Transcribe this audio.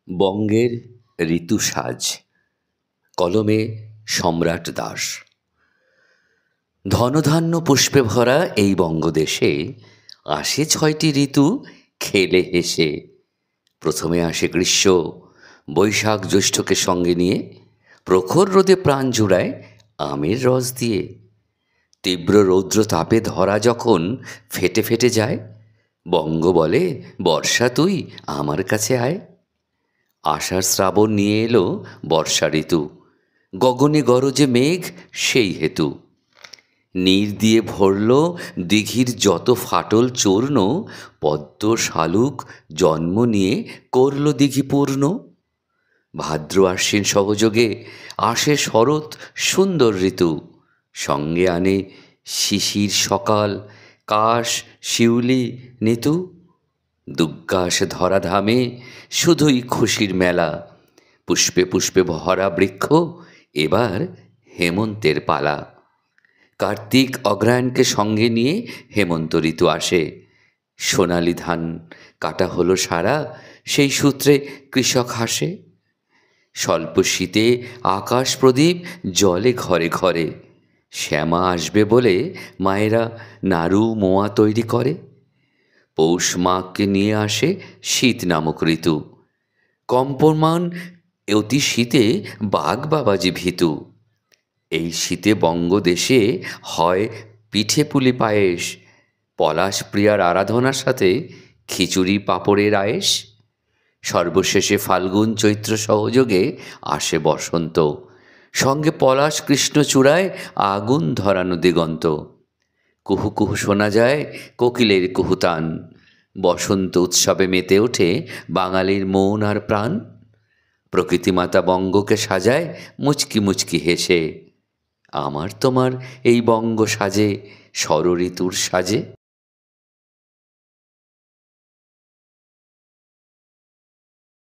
বঙ্গের ঋতু সাজ, কলমে সম্রাট দাস। ধনধান্য পুষ্পে ভরা এই বঙ্গদেশে আসে ৬টি ঋতু খেলে হেসে। প্রথমে আসে গ্রীষ্ম, বৈশাখ জ্যৈষ্ঠকে সঙ্গে নিয়ে, প্রখর রোদে প্রাণ জুড়ায় আমের রস দিয়ে। তীব্র রৌদ্র তাপে ধরা যখন ফেটে ফেটে যায়, বঙ্গ বলে, বর্ষা তুই আমার কাছে আয়। আষাঢ় শ্রাবণ নিয়ে এলো বর্ষা ঋতু, গগনে গরজে মেঘ সেই হেতু। নীর দিয়ে ভরল দিঘির যত ফাটল চূর্ণ, পদ্ম শালুক জন্ম নিয়ে করল দিঘি পূর্ণ। ভাদ্র আশ্বিন সহযোগে আসে শরৎ সুন্দর ঋতু, সঙ্গে আনে শিশির সকাল, কাশ শিউলি নিতু। দুগ্গাস ধরাধামে শুধুই খুশির মেলা, পুষ্পে পুষ্পে ভরা বৃক্ষ এবার হেমন্তের পালা। কার্তিক অগ্রহায়ণকে সঙ্গে নিয়ে হেমন্ত ঋতু আসে। সোনালি ধান কাটা হলো সারা, সেই সূত্রে কৃষক হাসে। স্বল্প শীতে আকাশ প্রদীপ জ্বলে ঘরে ঘরে, শ্যামা আসবে বলে মায়েরা নাড়ু মোয়া তৈরি করে। পৌষ মাঘকে নিয়ে আসে শীত নামক ঋতু, কম্পমান অতি শীতে বাঘ বাবাজি ভীতু। এই শীতে বঙ্গদেশে হয় পিঠে পুলি পায়েস, পলাশ প্রিয়ার আরাধনার সাথে খিচুড়ি পাঁপড়ের আয়েস। সর্বশেষে ফাল্গুন চৈত্র সহযোগে আসে বসন্ত, সঙ্গে পলাশ কৃষ্ণচূড়ায় আগুন ধরানো দিগন্ত। কুহু কুহু শোনা যায় কোকিলের কুহুতান, বসন্ত উৎসবে মেতে ওঠে বাঙালির মন আর প্রাণ। প্রকৃতিমাতা বঙ্গকে সাজায় মুচকি মুচকি হেসে, আমার তোমার এই বঙ্গ সাজে ষড়ঋতুর সাজে।